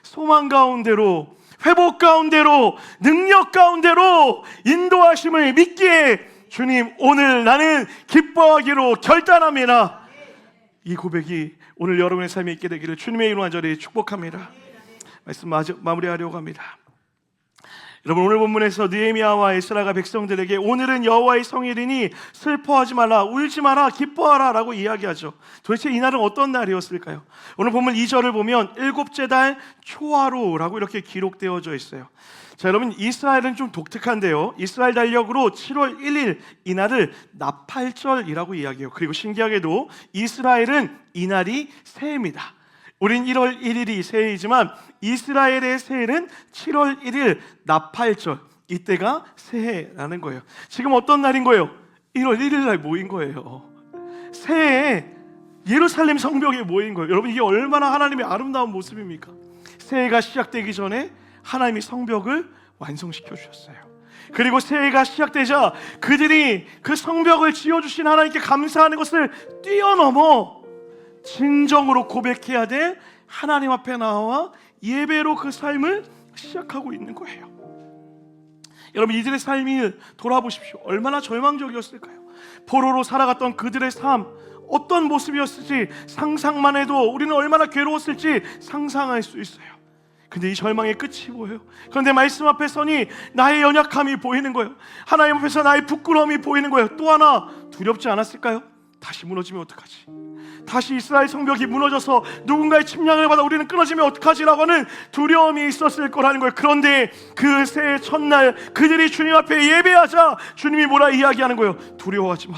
소망 가운데로, 회복 가운데로, 능력 가운데로 인도하심을 믿기에, 주님, 오늘 나는 기뻐하기로 결단합니다. 이 고백이 오늘 여러분의 삶에 있게 되기를 주님의 이름으로 간절히 축복합니다. 말씀 마무리하려고 합니다. 여러분, 오늘 본문에서 느헤미야와 에스라가 백성들에게 오늘은 여호와의 성일이니 슬퍼하지 말라, 울지 마라, 기뻐하라 라고 이야기하죠. 도대체 이날은 어떤 날이었을까요? 오늘 본문 2절을 보면 일곱째 달 초하루라고 이렇게 기록되어져 있어요. 자, 여러분, 이스라엘은 좀 독특한데요, 이스라엘 달력으로 7월 1일 이날을 나팔절이라고 이야기해요. 그리고 신기하게도 이스라엘은 이날이 새해입니다. 우린 1월 1일이 새해이지만 이스라엘의 새해는 7월 1일 나팔절, 이때가 새해라는 거예요. 지금 어떤 날인 거예요? 1월 1일 날 모인 거예요. 새해에 예루살렘 성벽에 모인 거예요. 여러분, 이게 얼마나 하나님의 아름다운 모습입니까? 새해가 시작되기 전에 하나님이 성벽을 완성시켜 주셨어요. 그리고 새해가 시작되자 그들이 그 성벽을 지어주신 하나님께 감사하는 것을 뛰어넘어 진정으로 고백해야 될 하나님 앞에 나와 예배로 그 삶을 시작하고 있는 거예요. 여러분, 이들의 삶을 돌아보십시오. 얼마나 절망적이었을까요? 포로로 살아갔던 그들의 삶, 어떤 모습이었을지 상상만 해도 우리는 얼마나 괴로웠을지 상상할 수 있어요. 근데 이 절망의 끝이 보여요. 그런데 말씀 앞에 서니 나의 연약함이 보이는 거예요. 하나님 앞에서 나의 부끄러움이 보이는 거예요. 또 하나, 두렵지 않았을까요? 다시 무너지면 어떡하지? 다시 이스라엘 성벽이 무너져서 누군가의 침략을 받아 우리는 끊어지면 어떡하지라고 하는 두려움이 있었을 거라는 거예요. 그런데 그 새해 첫날 그들이 주님 앞에 예배하자 주님이 뭐라 이야기하는 거예요? 두려워하지 마,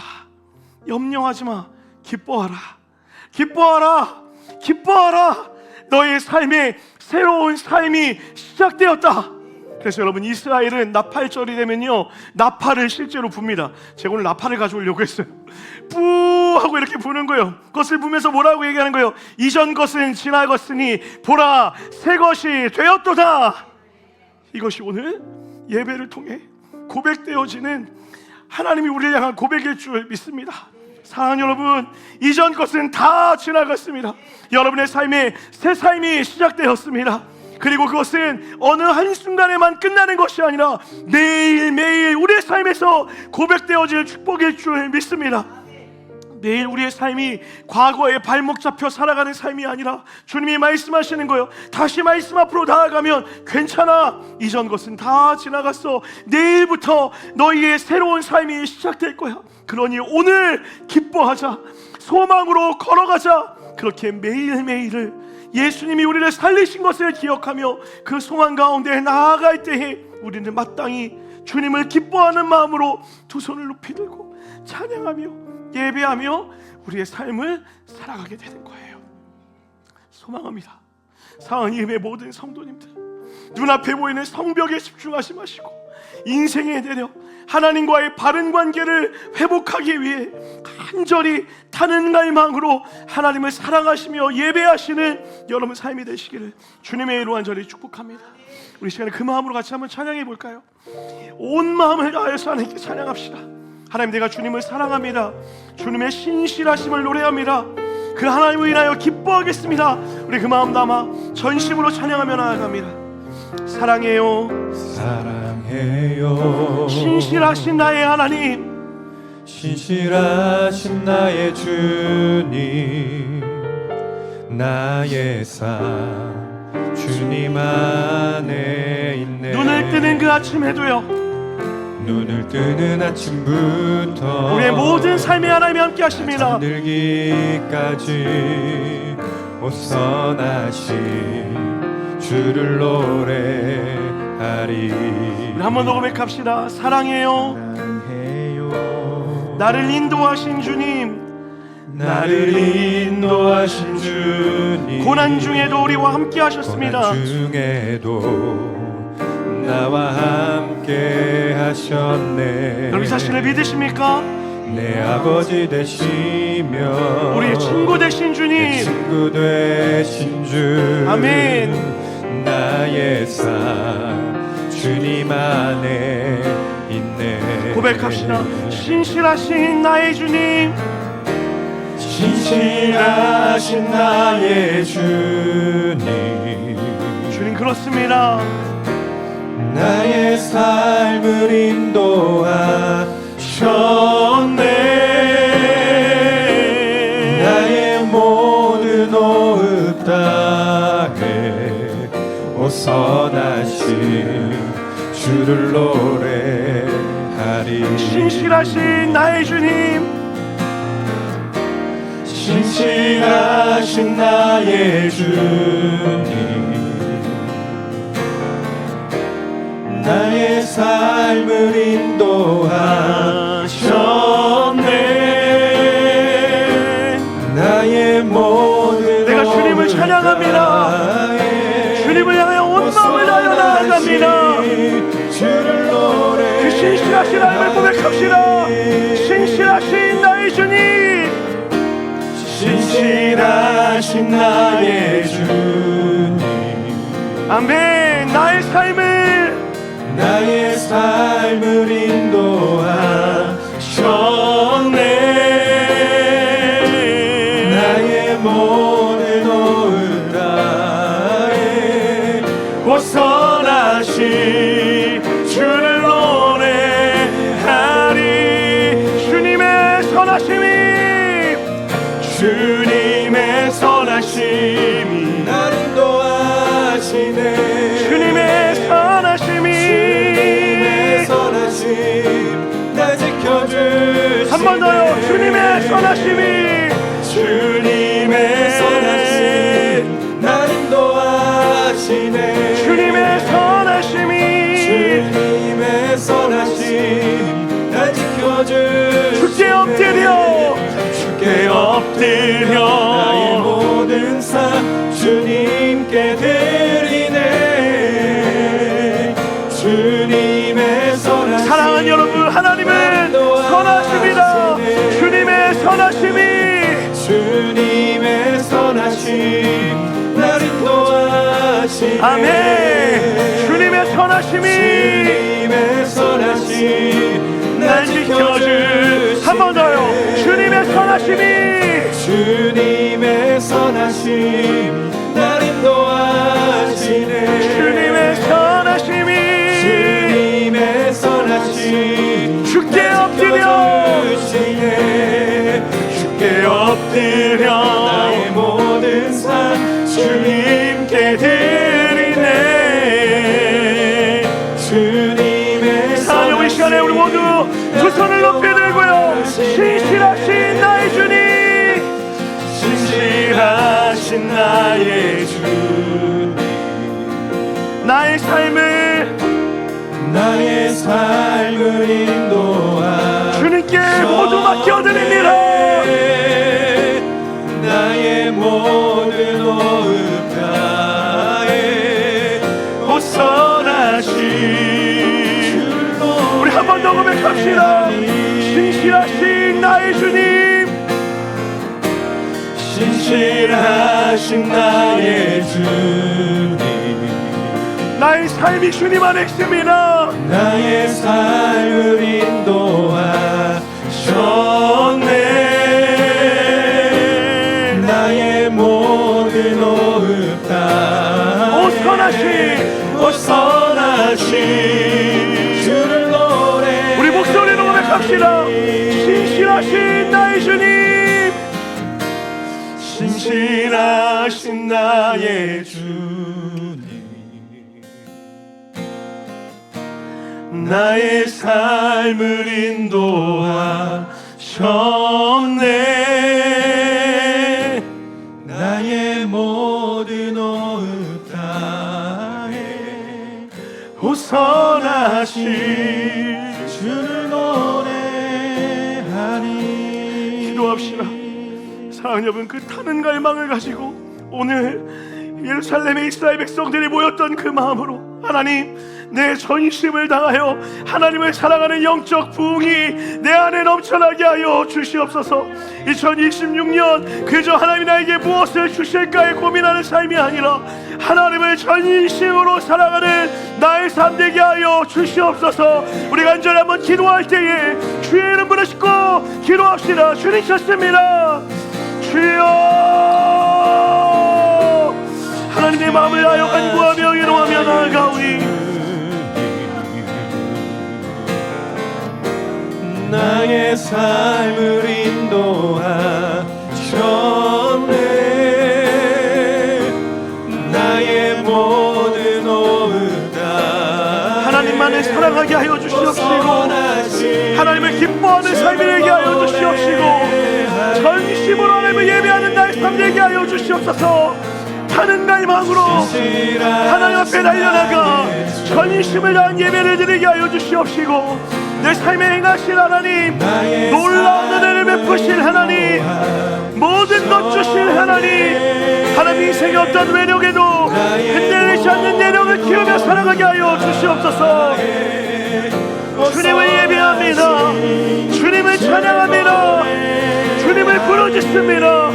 염려하지 마, 기뻐하라, 기뻐하라, 기뻐하라. 너의 삶에 새로운 삶이 시작되었다. 그래서 여러분, 이스라엘은 나팔절이 되면요 나팔을 실제로 붑니다. 제가 오늘 나팔을 가져오려고 했어요. 뿌 하고 이렇게 부는 거예요. 그것을 부면서 뭐라고 얘기하는 거예요? 이전 것은 지나갔으니 보라 새 것이 되었도다. 이것이 오늘 예배를 통해 고백되어지는 하나님이 우리를 향한 고백일 줄 믿습니다. 사랑하는 여러분, 이전 것은 다 지나갔습니다. 여러분의 삶에 새 삶이 시작되었습니다. 그리고 그것은 어느 한순간에만 끝나는 것이 아니라 매일매일 우리의 삶에서 고백되어질 축복일 줄 믿습니다. 매일 우리의 삶이 과거에 발목 잡혀 살아가는 삶이 아니라 주님이 말씀하시는 거예요. 다시 말씀 앞으로 나아가면 괜찮아, 이전 것은 다 지나갔어. 내일부터 너희의 새로운 삶이 시작될 거야. 그러니 오늘 기뻐하자, 소망으로 걸어가자. 그렇게 매일매일을 예수님이 우리를 살리신 것을 기억하며 그 소망 가운데 나아갈 때에 우리는 마땅히 주님을 기뻐하는 마음으로 두 손을 높이 들고 찬양하며 예배하며 우리의 삶을 살아가게 되는 거예요. 소망합니다. 사랑하는 예배 모든 성도님들, 눈앞에 보이는 성벽에 집중하지 마시고 인생의 내력, 하나님과의 바른 관계를 회복하기 위해 간절히 타는 갈망으로 하나님을 사랑하시며 예배하시는 여러분 삶이 되시기를 주님의 이름으로 간절히 축복합니다. 우리 시간에 그 마음으로 같이 한번 찬양해 볼까요? 온 마음을 다해서 하나님께 찬양합시다. 하나님, 내가 주님을 사랑합니다. 주님의 신실하심을 노래합니다. 그 하나님을 인하여 기뻐하겠습니다. 우리 그 마음 담아 전심으로 찬양하며 나아갑니다. 사랑해요, 사랑해요. 신실하신 나의 하나님, 신실하신 나의 주님, 나의 삶 주님 안에 있네. 눈을 뜨는 그 아침에도요, 눈을 뜨는 아침부터 우리의 모든 삶에 하나님이 함께 하십니다. 잠들기까지 오선하신 주를 노래하리. 우리 한 번 더 고백합시다. 사랑해요, 사랑해요. 나를 인도하신 주님, 나를 인도하신 주님, 고난 중에도 우리와 함께 하셨습니다. 고난 중에도 나와 함께 하셨네. 여러분 자신을 믿으십니까? 내 아버지 되시며 우리 친구 되신 내 주님, 친구 되신 주. 아멘. 나의 삶 주님 안에 있네. 고백합시다. 신실하신 나의 주님, 신실하신 나의 주님, 주님 그렇습니다. 나의 삶을 인도하셨네. 나의 모든 호흡 땅에 오선하신 주를 노래하리. 신실하신 나의 주님, 신실하신 나의 주님, 나의 삶을 인도하셨네. 나의 모든 내가 주님을 찬양합니다. 주님을 향하여 온 마음을 다하여 나아갑니다. 주를 노래. 그 신실하신 하나님을 고백합시다. 신실하신 나의 주님, 신실하신 나의 주님, 아멘. 나의 삶을 인도하셨네. 나의 모든 호흡 다해 오선하신 주를 노래하리. 주님의 선하심이, 주님의 선하심이 나를 인도하시네. 주님의 선하심이, 주님의 선하심 날 지켜주시네. 한 번 더요. 주님의 선하심이 주님의 선하심 날 인도하시네. 주님의 선하심이 주님의 선하심 날 지켜주시네. 주께 엎드려 주께 엎드려 나의 모든 삶 주님께 드리네. 주님의 선하심 사랑하는 여러분, 하나님은 선하십니다. 주님의 선하심이 주님의 선하심 날 인도하시네. 아멘. 주님의 선하심이 주님의 선하심 날 지켜주. 한 번 더요. 주님의 선하심이 주님의 선하심 날 인도하시네. 주님의 선하심이 주님의 선하심 주께 엎드려 주시네. 주께 엎드려 나의 모든 삶 주님께 드리네. 주님의 사랑하는 우리 시간에 우리 모두 두 손을 높이 들고요. 신실하신 나의 주님, 신실하신 나의 주님, 나의 삶을 인도하 주님께 모두 맡겨드립니다. 나의 모든 호흡 다해 호선하신 우리 한 번 더 고백합시다. 신실하신 나의 주님, 신실하신 나의 주님, 나의 삶이 주님 안에 있습니다. 나의 삶을 인도하셨네. 나의 모든 호흡 다 오선하신 주를 노래. 우리 목소리로 고백합시다. 신실하신 나의 주님, 신실하신 나의 주님, 나의 삶을 인도하셨네. 나의 모든 호흡 다해 호선하신 주를 노래하니. 기도합시다. 사랑하는 여러분, 그 타는 갈망을 가지고 오늘 예루살렘의 이스라엘 백성들이 모였던 그 마음으로 하나님, 내 전심을 다하여 하나님을 사랑하는 영적 부흥이 내 안에 넘쳐나게 하여 주시옵소서. 2026년 그저 하나님이 나에게 무엇을 주실까에 고민하는 삶이 아니라 하나님을 전심으로 사랑하는 나의 삶 되게 하여 주시옵소서. 우리 간절히 한번 기도할 때에 주의 이름 부르시고 기도합시다. 주님 찾습니다. 주여, 하나님의 마음을 다하여 간구하며 기도하며 나아가오니 나의 삶을 인도하셨네. 나의 모든 호흡 다 하나님만을 사랑하게 하여 주시옵시고 하나님을 기뻐하는 삶이 되게 하여 주시옵시고 전심으로 하나님을 예배하는 나의 삶 되게 하여 주시옵소서. 타는 갈망으로 하나님 앞에 달려나가 전심을 다한 예배를 드리게 하여 주시옵시고 내 삶에 행하신 하나님, 놀라운 은혜를 베푸신 하나님, 모든 것 주신 하나님, 하나님 인생의 어떤 외력에도 흔들리지 않는 내력을 키우며 살아가게 하여 주시옵소서. 주님을 예배합니다. 주님을 찬양합니다. 주님을 부르짖습니다.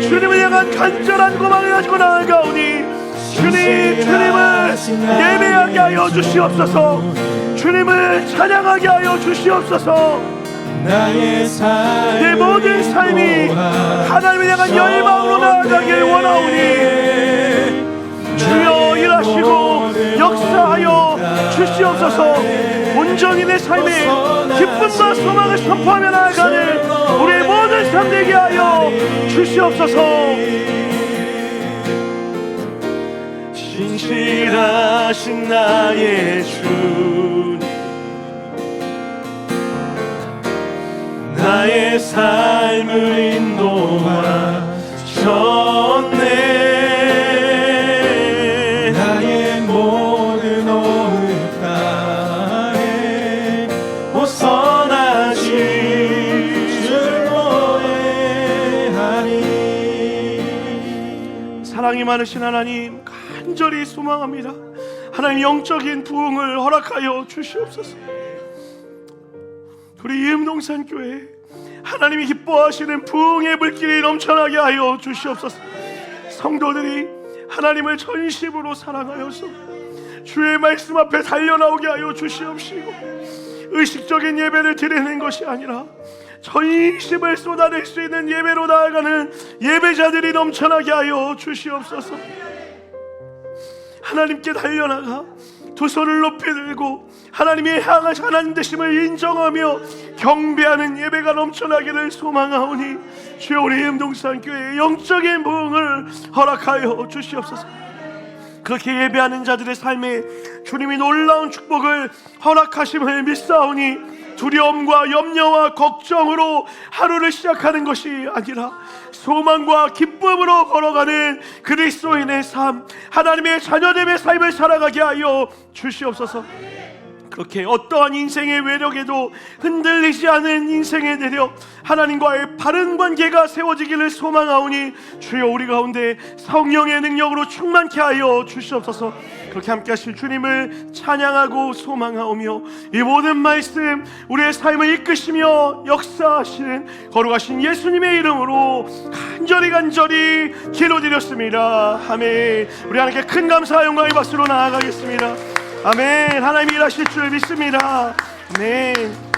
주님을 향한 간절한 고망을 가지고 나아가오니 주님을 예배하게 하여 주시옵소서. 주님을 찬양하게 하여 주시옵소서. 내 모든 삶이 하나님을 향한 열망으로 나아가길 원하오니 주여 일하시고 역사하여 주시옵소서. 온전히 내 삶에 기쁨과 소망을 선포하며 나아가는 우리의 모든 삶 되게 하여 주시옵소서. 신실하신 나의 주님, 나의 삶을 인도하셨네. 나의 모든 오늘 따에 벗어나지 주를 노래하리. 사랑이 많으신 하나님, 간절히 소망합니다. 하나님, 영적인 부흥을 허락하여 주시옵소서. 우리 이음동산 교회 하나님이 기뻐하시는 부흥의 불길이 넘쳐나게 하여 주시옵소서. 성도들이 하나님을 전심으로 사랑하여서 주의 말씀 앞에 달려나오게 하여 주시옵시고, 의식적인 예배를 드리는 것이 아니라 전심을 쏟아낼 수 있는 예배로 나아가는 예배자들이 넘쳐나게 하여 주시옵소서. 하나님께 달려나가 두 손을 높이 들고 하나님이 향하신 하나님 되심을 인정하며 경배하는 예배가 넘쳐나기를 소망하오니, 주여 우리 음동산 교회의 영적인 부흥을 허락하여 주시옵소서. 그렇게 예배하는 자들의 삶에 주님이 놀라운 축복을 허락하심을 믿사오니, 두려움과 염려와 걱정으로 하루를 시작하는 것이 아니라 소망과 기쁨으로 걸어가는 그리스도인의 삶, 하나님의 자녀됨의 삶을 살아가게 하여 주시옵소서. 그렇게 어떠한 인생의 외력에도 흔들리지 않은 인생의 내력, 하나님과의 바른 관계가 세워지기를 소망하오니, 주여 우리 가운데 성령의 능력으로 충만케 하여 주시옵소서. 그렇게 함께 하실 주님을 찬양하고 소망하오며, 이 모든 말씀 우리의 삶을 이끄시며 역사하시는 거룩하신 예수님의 이름으로 간절히 기도드렸습니다. 아멘. 우리 하나님께 큰 감사와 영광의 박수로 나아가겠습니다. 아멘. 하나님이 일하실 줄 믿습니다. 아멘.